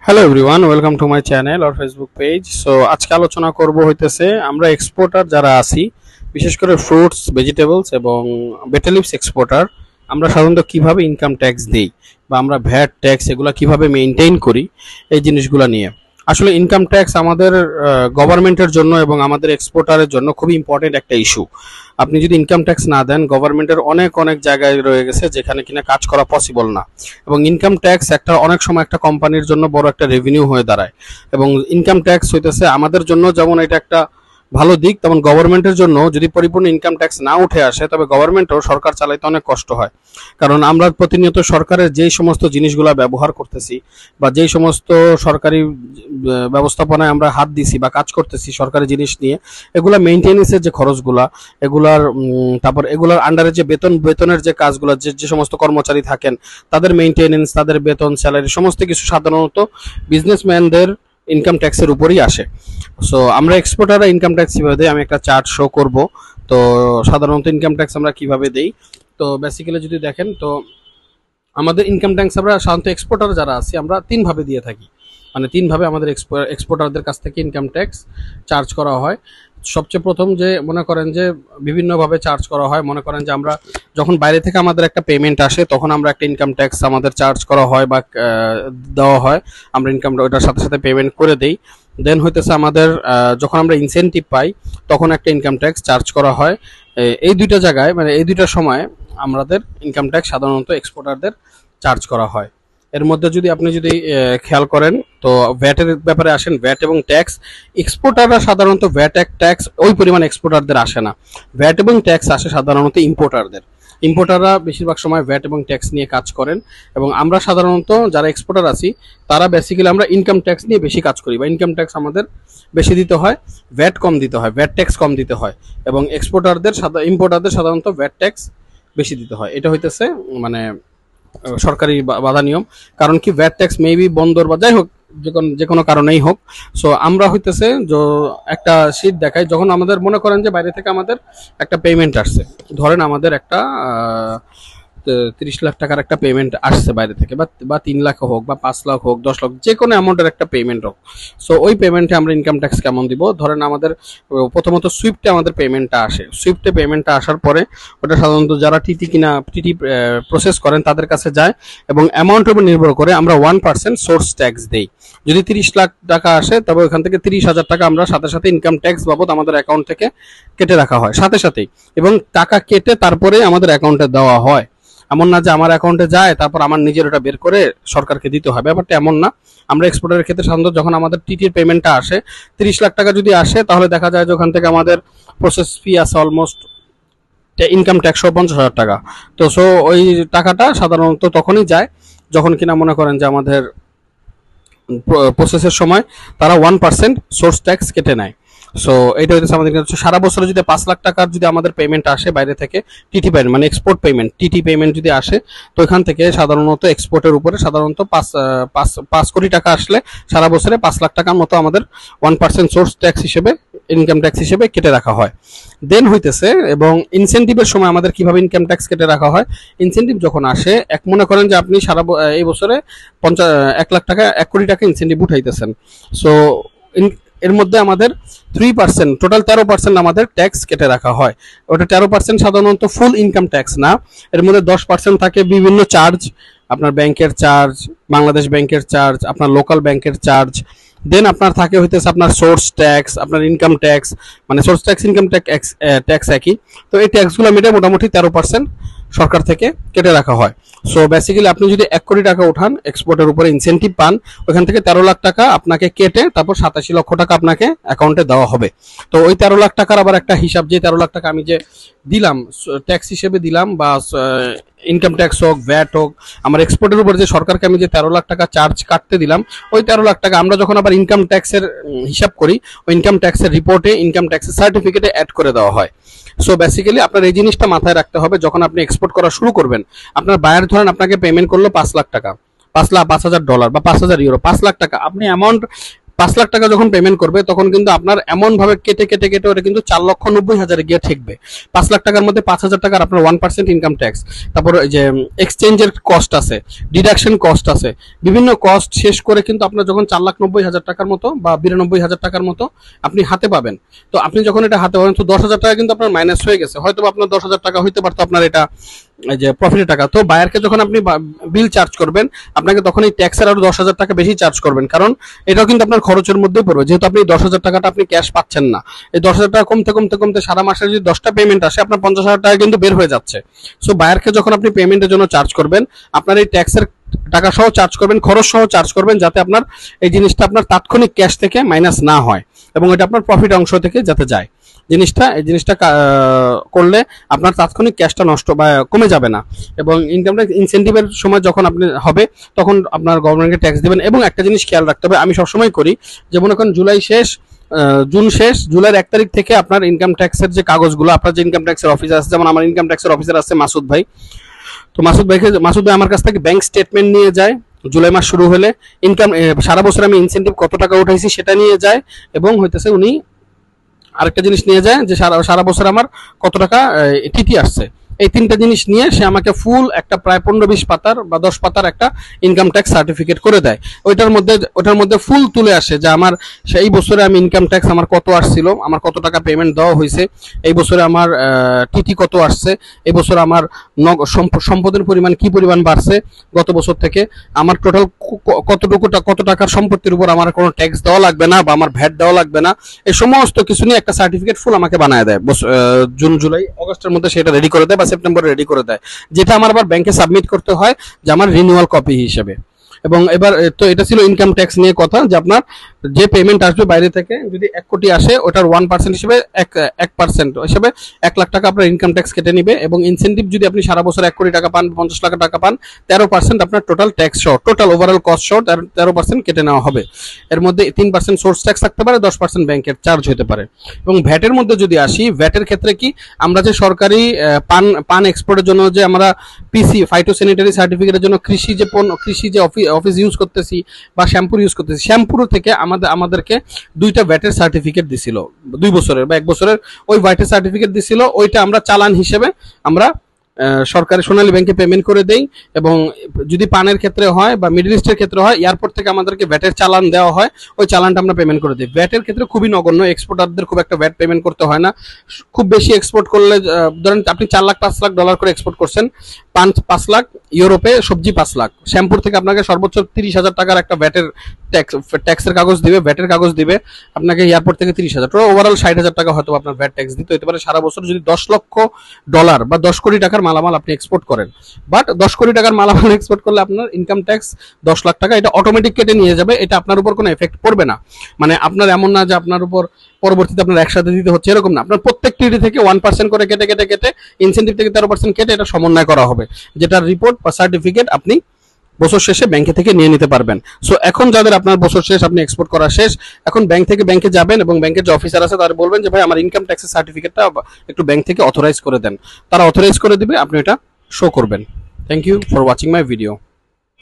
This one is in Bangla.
Hello everyone, welcome to my channel or Facebook page. So আজকে আলোচনা করব হইতেছে আমরা এক্সপোর্টার যারা আছি, বিশেষ করে ফ্রুটস, ভেজিটেবলস এবং বেটা লিভস এক্সপোর্টার, আমরা সাধারণত কিভাবে ইনকাম ট্যাক্স দিই বা আমরা ভ্যাট ট্যাক্স এগুলো কিভাবে মেইনটেইন করি, এই জিনিসগুলো নিয়ে। আসলে ইনকাম ট্যাক্স আমাদের গভর্নমেন্টের জন্য এবং আমাদের এক্সপোর্টারের জন্য খুবই ইম্পর্টেন্ট একটা ইস্যু। আপনি যদি ইনকাম ট্যাক্স না দেন, গভর্নমেন্টের অনেক অনেক জায়গায় রয়ে গেছে যেখানে কিনা কাজ করা পসিবল না। এবং ইনকাম ট্যাক্স একটা অনেক সময় একটা কোম্পানির জন্য বড় একটা রেভিনিউ হয়ে দাঁড়ায়। এবং ইনকাম ট্যাক্স হইতেছে আমাদের জন্য যেমন এটা একটা ভালো দিক, তেমন গভর্নমেন্টের জন্য যদি পরিপূর্ণ ইনকাম ট্যাক্স না উঠে আসে তবে গভর্নমেন্টও সরকার চালাইতে অনেক কষ্ট হয়। কারণ আমরা প্রতিনিয়ত সরকারের যেই সমস্ত জিনিসগুলো ব্যবহার করতেছি বা যেই সমস্ত সরকারি ব্যবস্থাপনায় আমরা হাত দিছি বা কাজ করতেছি সরকারি জিনিস নিয়ে, এগুলা মেইনটেনেন্সের যে খরচগুলা, এগুলার তারপর এগুলার আন্ডারে যে বেতনের যে কাজগুলো, যে যে সমস্ত কর্মচারী থাকেন তাদের মেইনটেনেন্স, তাদের বেতন, স্যালারি, সমস্ত কিছু সাধারণত বিজনেসম্যানদের ইনকাম ট্যাক্সের উপরই আসে। সো আমরা এক্সপোর্টাররা ইনকাম ট্যাক্স কিভাবে দেই, আমি একটা চার্ট শো করব। তো সাধারণত ইনকাম ট্যাক্স আমরা কিভাবে দেই, তো বেসিক্যালি যদি দেখেন, তো আমাদের ইনকাম ট্যাক্স আমরা সাধারণত এক্সপোর্টার যারা আছি আমরা তিনভাবে দিয়ে থাকি। মানে তিনভাবে আমাদের এক্সপোর্টারদের কাছ থেকে ইনকাম ট্যাক্স চার্জ করা হয়। সবচেয়ে প্রথম যে মনে করেন যে বিভিন্নভাবে চার্জ করা হয়, মনে করেন যে আমরা যখন বাইরে থেকে আমাদের একটা পেমেন্ট আসে তখন আমরা একটা ইনকাম ট্যাক্স আমাদের চার্জ করা হয় বা দেওয়া হয়, আমরা ইনকাম ওটার সাথে সাথে পেমেন্ট করে দেই। দেন হইতেছে আমাদের যখন আমরা ইনসেন্টিভ পাই তখন একটা ইনকাম ট্যাক্স চার্জ করা হয়। এই দুইটা জায়গায়, মানে এই দুইটা সময় আমাদের ইনকাম ট্যাক্স সাধারণত এক্সপোর্টারদের চার্জ করা হয়। এর মধ্যে যদি আপনি যদি খেয়াল করেন, তো ভ্যাটের ব্যাপারে আসেন, ভ্যাট এবং ট্যাক্স, এক্সপোর্টাররা সাধারণত ভ্যাট ট্যাক্স ওই পরিমাণ এক্সপোর্টারদের আসে না। ভ্যাট এবং ট্যাক্স আসে সাধারণত ইম্পোর্টারদের। ইম্পোর্টাররা বেশিরভাগ সময় ভ্যাট এবং ট্যাক্স নিয়ে কাজ করেন এবং আমরা সাধারণত যারা এক্সপোর্টার আছি তারা বেসিক্যালি আমরা ইনকাম ট্যাক্স নিয়ে বেশি কাজ করি বা ইনকাম ট্যাক্স আমাদের বেশি দিতে হয়, ভ্যাট কম দিতে হয়, ভ্যাট ট্যাক্স কম দিতে হয়। এবং ইম্পোর্টারদের সাধারণত ভ্যাট ট্যাক্স বেশি দিতে হয়। এটা হইতেছে মানে সরকারি বাধা নিয়ম। কারণ কি, ভ্যাট ট্যাক্স মেবি বন্দর বা যাই হোক যে কোনো কারণেই হোক। সো আমরা হইতেছে যে একটা শীট দেখাই, যখন আমাদের মনে করেন যে বাইরে থেকে আমাদের একটা পেমেন্ট আসছে, ধরেন আমাদের একটা 30 লাখ টাকার একটা পেমেন্ট আসছে বাইরে থেকে, বা 3 লাখ হোক বা 5 লাখ হোক 10 লাখ, যে কোনো অ্যামাউন্টের একটা পেমেন্ট হোক। সো ওই পেমেন্টে আমরা ইনকাম ট্যাক্স কেমন দিব? ধরেন আমাদের প্রথমত সুইফটে আমাদের পেমেন্টটা আসে। সুইফটে পেমেন্টটা আসার পরে ওটা সাধারণত যারা টিটি প্রসেস করেন তাদের কাছে যায় এবং অ্যামাউন্টের উপর নির্ভর করে আমরা 1% সোর্স ট্যাক্স দেই। যদি 30 লাখ টাকা আসে তবে ওখান থেকে 30,000 টাকা আমরা সাথে সাথে ইনকাম ট্যাক্স বাবদ আমাদের অ্যাকাউন্ট থেকে কেটে রাখা হয় সাথে সাথেই, এবং টাকা কেটে তারপরে আমাদের অ্যাকাউন্টে দেওয়া হয়। এমন না যে আমার অ্যাকাউন্টে যায় তারপর আমার নিজের ওটা বের করে সরকারকে দিতে হয়, ব্যাপারটা এমন না। আমরা এক্সপোর্টারের ক্ষেত্রে সাধারণত যখন আমাদের টিটির পেমেন্টটা আসে 30 লাখ টাকা যদি আসে তাহলে দেখা যায় যে ওখান থেকে আমাদের প্রসেস ফি আছে অলমোস্ট ইনকাম ট্যাক্স 50,000 টাকা। তো সো ওই টাকাটা সাধারণত তখনই যায় যখন কিনা মনে করেন যে আমাদের প্রসেসের সময় তারা 1% সোর্স ট্যাক্স কেটে নেয়। সো এটা হচ্ছে আমাদের কাছে সারা বছরে যদি 5 লাখ টাকার যদি আমাদের পেমেন্ট আসে বাইরে থেকে, টিটি পেমেন্ট মানে এক্সপোর্ট পেমেন্ট, টিটি পেমেন্ট যদি আসে, তো এখান থেকে সাধারণত এক্সপোর্টের উপরে সাধারণত 5 কোটি টাকা আসলে সারা বছরে 5 লাখ টাকার মতো আমাদের 1% সোর্স ট্যাক্স হিসেবে, ইনকাম ট্যাক্স হিসেবে কেটে রাখা হয়। দেন হইতেছে, এবং ইনসেন্টিভের সময় আমাদের কিভাবে ইনকাম ট্যাক্স কেটে রাখা হয়, ইনসেন্টিভ যখন আসে, এক মনে করেন যে আপনি এই বছরে 1 লাখ টাকা, 1 কোটি টাকা ইনসেন্টিভ উঠাইতেছেন। সো এর মধ্যে আমাদের 3%, টোটাল 13% আমাদের ট্যাক্স কেটে রাখা হয়। ওটা 13% সাধারণত ফুল ইনকাম ট্যাক্স না, এর মধ্যে 10% থাকে বিভিন্ন চার্জ, আপনার ব্যাংকের চার্জ, বাংলাদেশ ব্যাংকের চার্জ, আপনার লোকাল ব্যাংকের চার্জ। দেন আপনার থাকে হইতেছে আপনার সোর্স ট্যাক্স, আপনার ইনকাম ট্যাক্স, মানে সোর্স ট্যাক্স ইনকাম ট্যাক্স একই। তো এই ট্যাক্সগুলো মিলে মোটামুটি 13% সরকার থেকে কেটে রাখা হয়। সো বেসিক্যালি আপনি যদি 1 কোটি টাকা উঠান, এক্সপোর্টের উপরে ইনসেন্টিভ পান, ওখান থেকে 13 লাখ টাকা আপনাকে কেটে তারপর 87 লক্ষ টাকা আপনাকে অ্যাকাউন্টে দেওয়া হবে। তো ওই 13 লাখ টাকার আবার একটা হিসাব, যে 13 লাখ টাকা আমি যে দিলাম ট্যাক্স হিসেবে দিলাম, বা ইনকাম ট্যাক্স হোক, ভ্যাট হোক, আমার এক্সপোর্টের উপর যে সরকারকে আমি যে 13 লাখ টাকা চার্জ কাটতে দিলাম, ওই 13 লাখ টাকা আমরা যখন আবার ইনকাম ট্যাক্সের হিসাব করি, ওই ইনকাম ট্যাক্সের রিপোর্টে, ইনকাম ট্যাক্সের সার্টিফিকেটে অ্যাড করে দেওয়া হয়। সো বেসিক্যালি আপনার এই জিনিসটা মাথায় রাখতে হবে, যখন আপনি এক্সপোর্ট করা শুরু করবেন, আপনার বায়ার ধরেন আপনাকে পেমেন্ট করলো 5 লাখ টাকা, $5,000 বা 5,000 বা 5,000 ইউরো, 5 লাখ টাকা, আপনি অ্যামাউন্ট 5 লাখ টাকা যখন পেমেন্ট করবে তখন কিন্তু আপনার এমন ভাবে কেটে কেটে কেটে ওটা কিন্তু 4,90,000 গিয়ে ঠেকবে। 5 লাখ টাকার মধ্যে 5,000 টাকার আপনার 1% ইনকাম ট্যাক্স, তারপর যে এক্সচেঞ্জের কস্ট আছে, ডিডাকশন কস্ট আছে, বিভিন্ন কস্ট শেষ করে কিন্তু আপনার যখন 4,90,000 টাকার মতো বা 92,000 টাকার মতো আপনি হাতে পাবেন। তো আপনি যখন এটা হাতে পাবেন তো 10,000 টাকা কিন্তু আপনার মাইনাস হয়ে গেছে। হয়তো আপনার 10,000 টাকা হইতে পারতো আপনার এটা যে প্রফিটের টাকা। তো বায়ারকে যখন আপনি বিল চার্জ করবেন আপনাকে তখন এই ট্যাক্সের আরো 10,000 টাকা বেশি চার্জ করবেন, কারণ এটাও কিন্তু আপনার খরচের মধ্যেই পড়বে, যেহেতু আপনি 10,000 টাকাটা আপনি ক্যাশ পাচ্ছেন না। এই 10,000 টাকা কমতে কমতে কমতে সারা মাসে যদি 10টা পেমেন্ট আসে আপনার 50,000 টাকা কিন্তু বের হয়ে যাচ্ছে। সো বায়ারকে যখন আপনি পেমেন্টের জন্য চার্জ করবেন আপনার এই ট্যাক্সের টাকা সহ চার্জ করবেন, খরচ সহ চার্জ করবেন, যাতে আপনার এই জিনিসটা আপনার তাৎক্ষণিক ক্যাশ থেকে মাইনাস না হয় এবং এটা আপনার প্রফিট অংশ থেকে যাতে যায়। এই জিনিসটা করলে আপনার তাৎক্ষণিক ক্যাশটা নষ্ট বা কমে যাবে না, এবং ইনকাম ট্যাক্স ইনসেন্টিভের সময় যখন আপনি হবে তখন আপনার গভর্নমেন্টকে ট্যাক্স দিবেন। এবং একটা জিনিস খেয়াল রাখতে হবে, আমি সবসময় করি, যেমন এখন জুলাই শেষ, জুন শেষ, জুলাইয়ের 1 তারিখ থেকে আপনার ইনকাম ট্যাক্সের যে কাগজগুলো, আপনার যে ইনকাম ট্যাক্সের অফিসার আছে, যেমন আমার ইনকাম ট্যাক্সের অফিসার আছে মাসুদ ভাই, তো মাসুদ ভাই আমার কাছ থেকে ব্যাংক স্টেটমেন্ট নিয়ে যায় জুলাই মাস শুরু হলে, ইনকাম সারা বছর আমি ইনসেন্টিভ কত টাকা উঠাইছি সেটা নিয়ে যায়, এবং হইতেছে উনি আরেকটা জিনিস নিয়ে যায় যে সারা বছর আমার কত টাকা টিটি আসছে। এই 3টা জিনিস নিয়ে সে আমাকে ফুল একটা প্রায় 15-20 পাতার বা 10 পাতার একটা ইনকাম ট্যাক্স সার্টিফিকেট করে দেয়। ওটার মধ্যে ফুল তুলে আসে যে আমার সেই বছরে আমি ইনকাম ট্যাক্স আমার কত আসছিল, আমার কত টাকা পেমেন্ট দেওয়া হয়েছে, এই বছরে আমার টিটি কত আসছে, এই বছর আমার সম্পদের পরিমাণ কি পরিমাণ বাড়ছে গত বছর থেকে, আমার টোটাল কত টাকার সম্পত্তির উপর আমার কোনো ট্যাক্স দেওয়া লাগবে না বা আমার ভ্যাট দেওয়া লাগবে না, এই সমস্ত কিছু নিয়ে একটা সার্টিফিকেট ফুল আমাকে বানায় দেয়। জুন জুলাই অগস্টের মধ্যে সেটা রেডি করে দেয় বা সেপ্টেম্বরে রেডি করে দেয়, যেটা আমার আবার ব্যাংকে সাবমিট করতে হয় যে আমার রিনিউয়াল কপি হিসেবে। এবং এবার তো এটা ছিল ইনকাম ট্যাক্স নিয়ে কথা, যে আপনার যে পেমেন্ট আসবে বাইরে থেকে যদি 1 কোটি আসে ওটার 1% হিসেবে 1% হিসেবে 1 লাখ টাকা আপনার ইনকাম ট্যাক্স কেটে নিবে, এবং ইনসেন্টিভ যদি আপনি সারা বছর 1 কোটি টাকা পান, 50 লাখ টাকা পান, 13% আপনার টোটাল ট্যাক্স সহ, টোটাল ওভারঅল কস্ট সহ 13% কেটে নেওয়া হবে। এর মধ্যে 3% সোর্স ট্যাক্স থাকতে পারে, 10% ব্যাংকের চার্জ হতে পারে। এবং ভ্যাটের মধ্যে যদি আসি, ভ্যাটের ক্ষেত্রে কি আমরা যে সরকারি পান এক্সপোর্টের জন্য যে আমরা পিসি ফাইটোস্যানিটারি সার্টিফিকেটের জন্য কৃষি যে অফিস ইউজ করতেছি বা শ্যাম্পুর ইউজ করতেছি, শ্যাম্পুর থেকে আমাদেরকে 2টা ভ্যাটের সার্টিফিকেট দিছিল, 2 বছরের বা 1 বছরের ওই ভ্যাটের সার্টিফিকেট দিছিল, ওইটা আমরা চালান হিসেবে আমরা সরকারি সোনালী ব্যাংকে পেমেন্ট করে দেই। এবং যদি পানের ক্ষেত্রে হয় বা মিডল ইস্টের ক্ষেত্রে হয়, এয়ারপোর্ট থেকে আমাদেরকে ভ্যাটের চালান দেওয়া হয়, ওই চালানটা আমরা পেমেন্ট করে দিই। ভ্যাটের ক্ষেত্রে খুবই নগণ্য, এক্সপোর্টারদের খুব একটা ভ্যাট পেমেন্ট করতে হয় না। খুব বেশি এক্সপোর্ট করলে ধরেন আপনি 4 লাখ 5 লাখ ডলার করে এক্সপোর্ট করছেন, 5 লাখ ইউরোপে সবজি 5 লাখ, শ্যাম্পুর থেকে আপনাকে সর্বোচ্চ 30,000 টাকার একটা ভ্যাটের ট্যাক্সের কাগজ দিবে, ভ্যাটের কাগজ দিবে আপনাকে এয়ারপোর্ট থেকে 30,000, ওভারঅল 60,000 টাকা হয়তো আপনার ভ্যাট ট্যাক্স দিতে হতে পারে সারা বছর, যদি 10 লক্ষ ডলার বা 10 কোটি টাকার মালামাল আপনি এক্সপোর্ট করেন। বাট 10 কোটি টাকার মালামাল এক্সপোর্ট করলে আপনার ইনকাম ট্যাক্স 10 লাখ টাকা, এটা অটোমেটিক কেটে নিয়ে যাবে, এটা আপনার উপর কোনো এফেক্ট পড়বে না। মানে আপনার এমন না যে আপনার উপর পরবর্তীতে আপনার একসাথে দিতে হচ্ছে, এরকম না, আপনার প্রত্যেক টিডি থেকে 1% করে কেটে কেটে কেটে ইনসেন্টিভ থেকে 13% কেটে এটা সমন্বয় করা হবে, যেটার রিপোর্ট বা সার্টিফিকেট আপনি বছর শেষে ব্যাংকে থেকে নিয়ে নিতে পারবেন। সো এখন যাদের আপনার বছর শেষ, আপনি এক্সপোর্ট করা শেষ, এখন ব্যাংক থেকে ব্যাংকে যাবেন এবং ব্যাংকের যে অফিসার আছে তারা বলবেন যে ভাই আমার ইনকাম ট্যাক্সের সার্টিফিকেটটা একটু ব্যাংক থেকে অথরাইজ করে দেন, তারা অথরাইজ করে দিবে, আপনি এটা শো করবেন। Thank you for watching my video.